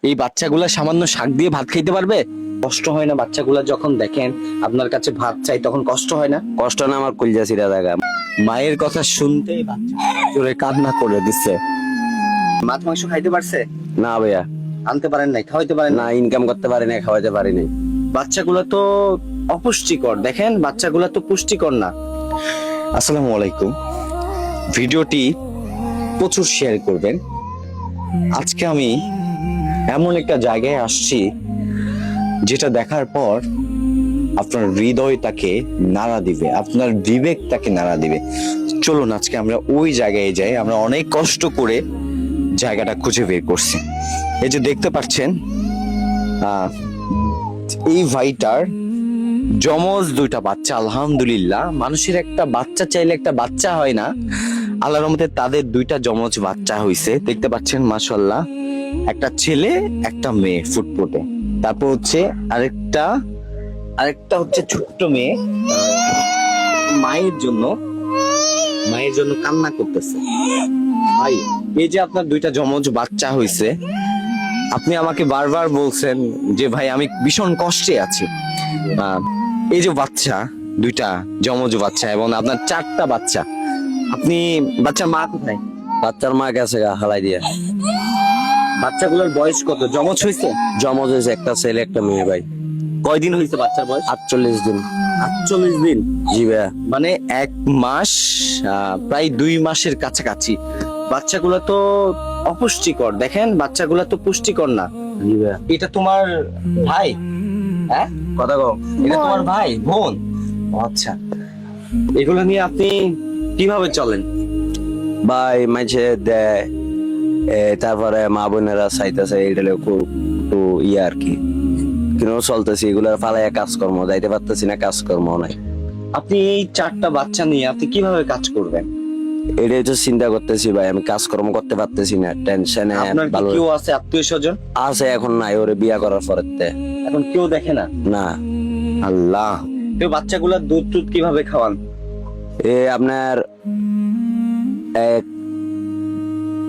এই বাচ্চাগুলা সামান্য শাক দিয়ে ভাত খাইতে পারবে? কষ্ট হয় না বাচ্চাগুলা যখন দেখেন আপনার কাছে ভাত চাই, তখন কষ্ট হয় না? কষ্ট না, আমার কলজা ছিঁড়া জায়গা। মায়ের কথা শুনতে জোরে কান্না করে দিচ্ছে। মাছ মাংস খাইতে পারছে? না ভাইয়া, আনতে পারেন নাই, খাওয়াইতে পারেন না না? ইনকাম করতে পারি না, খাওয়াতে পারি নাই। বাচ্চাগুলো তো অপুষ্টিকর, দেখেন বাচ্চাগুলো তো পুষ্টিকর না। আসসালামু আলাইকুম, ভিডিওটি প্রচুর শেয়ার করবেন। আজকে আমি এমন একটা জায়গায় আসছি যেটা দেখার পর আপনার হৃদয় তাকে নাড়া দিবে, আপনার বিবেক তাকে নাড়া দিবে। চলুন আজকে আমরা ওই জায়গায় যাই। আমরা অনেক কষ্ট করে জায়গাটা খুঁজে বের করছি। এই যে দেখতে পাচ্ছেন, এই ভাইটার জমজ দুইটা বাচ্চা। আলহামদুলিল্লাহ, মানুষের একটা বাচ্চা চাইলে একটা বাচ্চা হয় না, আল্লাহর রহমতে তাদের দুইটা জমজ বাচ্চা হইছে। দেখতে পাচ্ছেন মাশাআল্লাহ, একটা ছেলে একটা মেয়ে ফুটফুটে। তারপর হচ্ছে আরেকটা হচ্ছে ছোট্ট মেয়ে, মায়ের জন্য কান্না করতেছে। ভাই, এই যে আপনার দুইটা জমজ বাচ্চা হইছে, আপনি আমাকে বারবার বলছেন যে ভাই আমি ভীষণ কষ্টে আছি। এই যে বাচ্চা দুইটা জমজ বাচ্চা এবং আপনার 4টা বাচ্চা, আপনি বাচ্চার মা কোথায়? বাচ্চার মা গেছে গা হালাই দিয়া। বাচ্চাগুলোর বয়স কত? জমজ হয়েছে? জমজ হয়েছে, একটা ছেলে একটা মেয়ে ভাই। কয়দিন হয়েছে বাচ্চার বয়স? 48 দিন। 48 দিন, জি ভাইয়া। মানে 1 মাস, প্রায় 2 মাসের কাছাকাছি। বাচ্চাগুলো তো অপুষ্টিকর, দেখেন বাচ্চাগুলো তো পুষ্টিকর না। জি ভাইয়া। এটা তোমার ভাই? হ্যাঁ, কথা কও। এটা তোমার ভাই বোন? আচ্ছা, এগুলো নিয়ে আপনি কিভাবে চলেন? ভাই মাইছে দেয়, তারপরে মা বোনেরা চাইতেছে, এটা খুব একটু ইয়ে আর কি, কেন চলতেছি এগুলার ফালাইয়া কাজকর্ম যাইতে পারতেছি না, কাজকর্ম নাই। আপনি এই 4টা বাচ্চা নিয়ে আপনি কিভাবে কাজ করবেন? এটাই তো চিন্তা করতেছি ভাই, আমি কাজকর্ম করতে পারতেছি না, টেনশনে। আপনার কি ভালো কেউ আছে আত্মীয় স্বজন? আছে, এখন নাই, ওরে বিয়া করার পরেতে এখন কেউ দেখে না? না। আল্লাহ, কেউ বাচ্চাগুলোর দুধ টুধ কিভাবে খাওয়ান? আপনার এক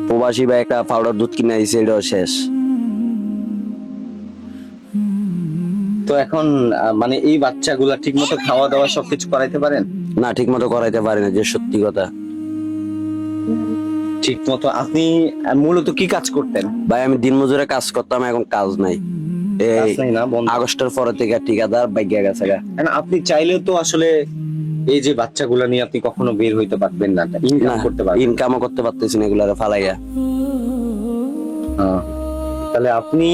প্রবাসী ভাই একটা পাউডার দুধ কিনে দিয়েছে, এটাও শেষ। তো এখন মানে এই বাচ্চাগুলা ঠিক মতো খাওয়া দাওয়া সবকিছু করাইতে পারেন? না, ঠিক মতো করাইতে পারি না, যে সত্যি কথা। ঠিক মতো আপনি মূলত কি কাজ করতেন? ভাই আমি দিন মজুরে কাজ করতাম, এখন কাজ নাই। কাজ এই নাই না, বন্ধ। আগস্টের পরে থেকে ঠিকাদার বাইগা গেছে গা। এখন আপনি চাইলেও তো আসলে এই যে বাচ্চাগুলা নিয়ে আপনি কখনো বের হইতে পারবেন না, ইনকাম করতে পারবেন। ইনকামও করতে পারতেছি না এগুলারে ফালাইয়া। তাহলে আপনি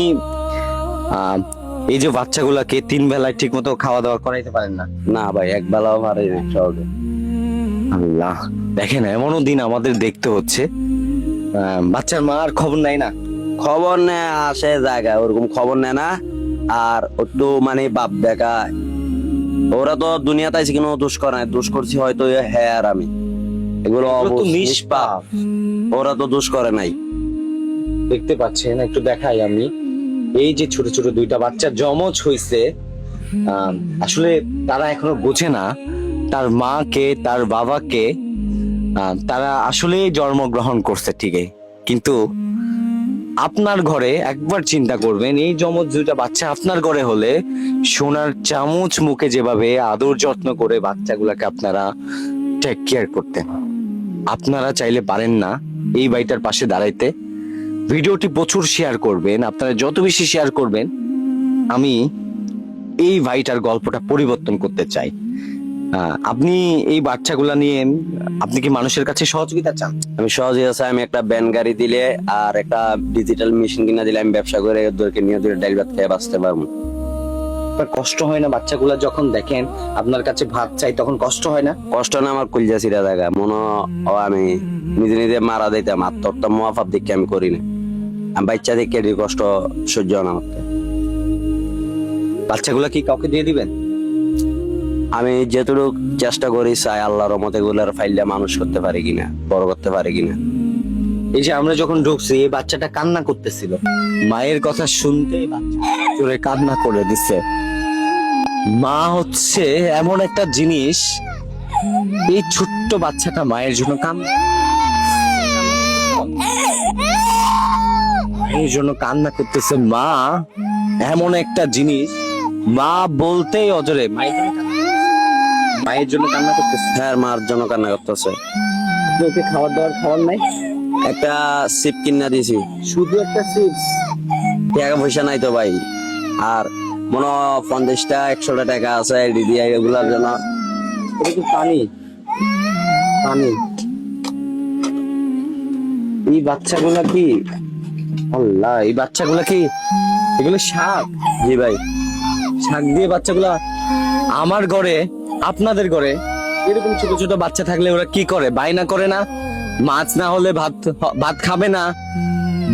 এই যে বাচ্চাগুলাকে 3 বেলায় ঠিক মতো খাওয়া দাওয়া করাইতে পারেন না? না ভাই, এক বেলাও পারি না সহজে। আল্লাহ, দেখেন এমনও দিন আমাদের দেখতে হচ্ছে। বাচ্চার মা আর খবর নাই না? খবর নেয়, আসে জায়গায়, ওরকম খবর নেয় না। আর একটু মানে বাপ দেখায়। ওরা তো দুনিয়াতে আছে কোনো দোষ করে নাই, দোষ করছি হয়তো হ্যাঁ আর আমি, এগুলো এগুলো তো অবশ্যই নিষ্পাপ। ওরা তো দোষ করে নাই। দেখতে পাচ্ছেন, একটু দেখাই আমি। এই যে ছোট ছোট দুইটা বাচ্চা জমজ হইছে, আসলে তারা এখনো বোঝে না তার মাকে তার বাবাকে। তারা আসলে জন্মগ্রহণ করছে ঠিকই, কিন্তু আপনার ঘরে একবার চিন্তা করবেন, এই জমজ দুইটা বাচ্চা আপনার ঘরে হলে সোনার চামচ মুখে যেভাবে আদর যত্ন করে বাচ্চাগুলাকে আপনারা টেক কেয়ার করতেন, আপনারা চাইলে পারেন না এই বাড়িটার পাশে দাঁড়াইতে? ভিডিওটি প্রচুর শেয়ার করবেন, আপনারা যত বেশি শেয়ার করবেন আমি এই ভাইটার গল্পটা পরিবর্তন করতে চাই। আপনি এই বাচ্চাগুলা নিয়ে আপনি কি মানুষের কাছে সহযোগিতা চান? আমি সহজে আছে, আমি একটা ব্যান গাড়ি দিলে আর একটা ডিজিটাল মেশিন কিনা দিলে আমি ব্যবসা করে ওদেরকে নিয়ে ডাল ভাত খেয়ে বাঁচতে পারবো। আপনার কষ্ট হয় না বাচ্চাগুলা যখন দেখেন আপনার কাছে ভাত চাই, তখন কষ্ট হয় না? কষ্ট না, আমার কলজা ছিঁড়া জায়গা। মনে আমি নিজে নিজে মারা দিতাম, আত্মহত্যা মহাপাপ দেখে আমি করি না। আমি বাচ্চা দেখে কষ্ট সহ্য হয় না আমার। বাচ্চাগুলা কি কাউকে দিয়ে দিবেন? আমি যেটুকু চেষ্টা করি, চাই আল্লাহর রহমতে এগুলার ফাইলটা মানুষ করতে পারি কিনা, বড় করতে পারি কিনা। এই যে আমরা যখন ঢুকছি, এই বাচ্চাটা কান্না করতেছিল, মায়ের কথা শুনতে জোরে কান্না করে দিচ্ছে। মা হচ্ছে এমন একটা জিনিস, এই ছোট্ট বাচ্চাটা মায়ের জন্য কান্না। এই জন্য কান্না করতেছে। মা এমন একটা জিনিস, মা বলতেই অজরে মায়ের জন্য কান্না করতেছে। হ্যাঁ, মার জন্য কান্না করতেছে। ওকে খাবার দাবার খাওয়ার নাই? একটা সিপ কিনা দিয়েছি, শুধু একটা চিপস? টাকা পয়সা নাই তো ভাই। আর মনে হয় 50টা 100টা টাকা আছে দিদি এগুলার জন্য। এটা কি পানি? পানি? এই বাচ্চাগুলা কি, আল্লাহ, এই বাচ্চাগুলা কি, এগুলো শাক? জি ভাই। শাক দিয়ে বাচ্চাগুলা? আমার ঘরে, আপনাদের ঘরে এরকম ছোট ছোট বাচ্চা থাকলে ওরা কি করে? বায়না করে না? মাছ না হলে ভাত ভাত খাবে না,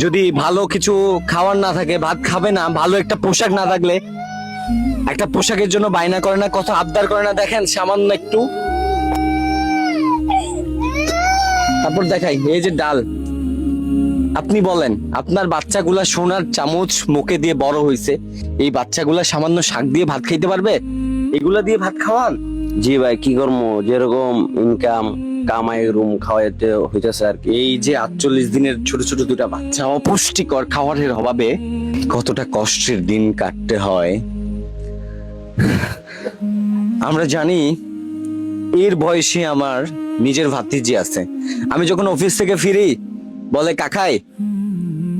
যদি ভালো কিছু খাওয়ার না থাকে ভাত খাবে না, ভালো একটা পোশাক না থাকলে একটা পোশাকের জন্য বায়না করে না, কত আবদার করে না? দেখেন সামান্য একটু। তারপর দেখাই এই যে ডাল। আপনি বলেন, আপনার বাচ্চাগুলা সোনার চামচ মুখে দিয়ে বড় হইছে, এই বাচ্চাগুলা সামান্য শাক দিয়ে ভাত খাইতে পারবে? এগুলা দিয়ে ভাত খাওয়ান? জি ভাই, কি করবো, যেরকম ইনকাম কামাই রুম খাওয়াইতে হইতেছে আর কি। এই যে 48 দিনের ছোট ছোট দুটা বাচ্চা অপুষ্টিকর খাবারের অভাবে কতটা কষ্টের দিন কাটতে হয় আমরা জানি। এর বয়সে আমার নিজের ভাতিজি আছে, আমি যখন অফিস থেকে ফিরি বলে, কাকাই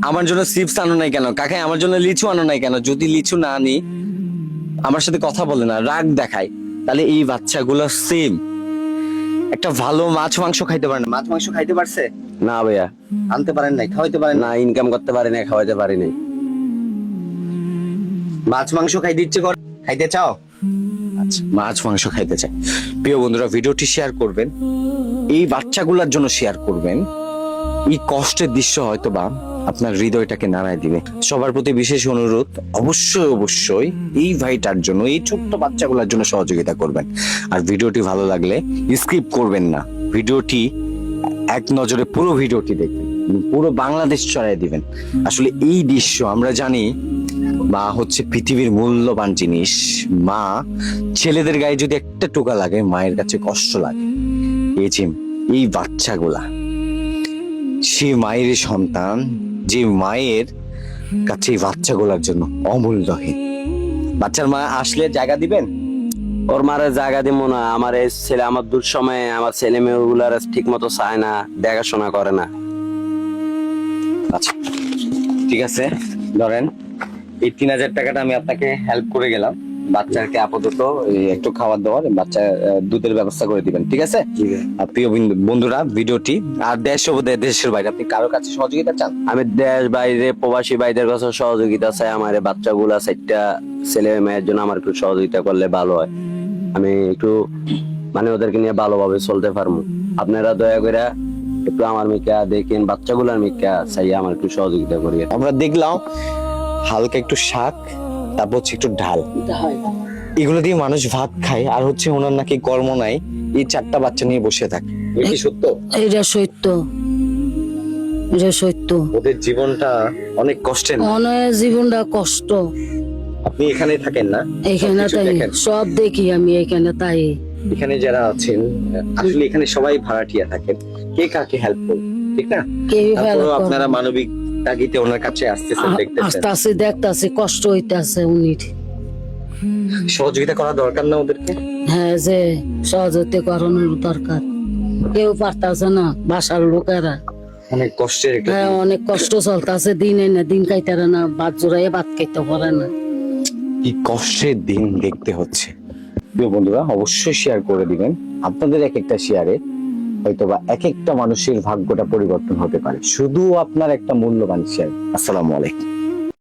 আমার জন্য চিপস আনো নাই কেন, কাকাই আমার জন্য লিচু আনো নাই কেন? যদি লিচু না আনি আমার সাথে কথা বলে না, রাগ দেখায়। তাহলে এই বাচ্চাগুলো সেম, একটা ভালো মাছ মাংস খাইতে পারে না। মাছ মাংস খাইতে পারছে? না ভাইয়া, আনতে পারেন নাই, খাওয়াইতে পারেন না? না, ইনকাম করতে পারি না, খাওয়াইতে পারি নাই। মাছ মাংস খাইতে ইচ্ছে করে? খাইতে চাও? আচ্ছা, মাছ মাংস খাইতে চাই। প্রিয় বন্ধুরা, ভিডিওটি শেয়ার করবেন, এই বাচ্চাগুলোর জন্য শেয়ার করবেন। এই কষ্টের দৃশ্য হয়তো বা আপনার হৃদয়টাকে নাড়ায় দিবে। সবার প্রতি বিশেষ অনুরোধ, অবশ্যই অবশ্যই এই ভাইটার জন্য, এই ছোট্ট বাচ্চাগুলোর জন্য সহযোগিতা করবেন। আর ভিডিওটি ভালো লাগলে স্কিপ করবেন না, ভিডিওটি এক নজরে পুরো ভিডিওটি দেখবেন, পুরো বাংলাদেশ ছড়াই দিবেন। আসলে এই দৃশ্য আমরা জানি, মা হচ্ছে পৃথিবীর মূল্যবান জিনিস। মা, ছেলেদের গায়ে যদি একটা টোকা লাগে মায়ের কাছে কষ্ট লাগে। এই যে এই বাচ্চাগুলা, সে মায়ের সন্তান, যে মায়ের কাছে এই বাচ্চাগুলার জন্য অমূল্যহীন। বাচ্চার মা আসলে জায়গা দিবেন? ওর মারে জায়গা দিব না। আমার এই ছেলে, আমার দূর সময় আমার ছেলে মেয়ে গুলার ঠিক মতো চায় না, দেখাশোনা করে না। আচ্ছা ঠিক আছে, ধরেন এই 3000 টাকাটা আমি আপনাকে হেল্প করে গেলাম। বাচ্চাকে আপাতত এই একটু খাবার দাবার, বাচ্চা দুধের ব্যবস্থা করে দিবেন, ঠিক আছে? আর প্রিয় বন্ধুরা, ভিডিওটি আর দেশ ও দেশের বাইরে আপনি কারোর কাছে সহযোগিতা চান? আমি দেশ বাইরে প্রবাসী ভাইদের কাছে সহযোগিতা চাই। আমার এই বাচ্চাগুলা 4টা ছেলে মেয়ের জন্য আমার একটু সহযোগিতা করলে ভালো হয়। আমি একটু মানে ওদেরকে নিয়ে ভালোভাবে চলতে পারবো। আপনারা দয়া করে একটু আমার মিকা দেখেন, বাচ্চাগুলার মিকা চাই, আমার একটু সহযোগিতা করিয়ে। আমরা দেখলাম হালকা একটু শাক, তারপর হচ্ছে একটু ডাল, এগুলো দিয়ে মানুষ ভাত খায়। আর হচ্ছে ওনার নাকি কর্ম নাই, এই 4টা বাচ্চা নিয়ে বসে থাকে। এটা কি সত্য? এটা সত্য, এটা সত্য। ওদের জীবনটা অনেক কষ্টের। অনেক জীবনটা কষ্ট। আপনি এখানে থাকেন না? এখানে সবকিছু তাই দেখেন? সব দেখি আমি এখানে তাই। এখানে যারা আছেন আসলে এখানে সবাই ভাড়াটিয়া থাকেন, কে কাকে হেল্প করবে, ঠিক না? কেউ তারপরেও আপনারা মানবিক তাগিদে ওনার কাছে আসতেছেন, দেখতেছেন, আস্তে আস্তে দেখতেছি কষ্ট হইতেছে উনির। সহযোগিতা করা দরকার না ওদেরকে? হ্যাঁ, যে সহযোগিতা করানোর দরকার। কেউ পারতাছে না, বাসার লোকেরা। অনেক কষ্টের একটা হ্যাঁ, অনেক কষ্ট চলতেছে, দিনে না দিন খাইতারে না, ভাত জোড়াই ভাত খাইতে পারে না। কি কষ্টের দিন দেখতে হচ্ছে। প্রিয় বন্ধুরা, অবশ্যই শেয়ার করে দিবেন। আপনাদের এক একটা শেয়ারে হয়তোবা এক একটা মানুষের ভাগ্যটা পরিবর্তন হতে পারে। শুধু আপনার একটা মূল্যবান শেয়ার। আসসালামু আলাইকুম।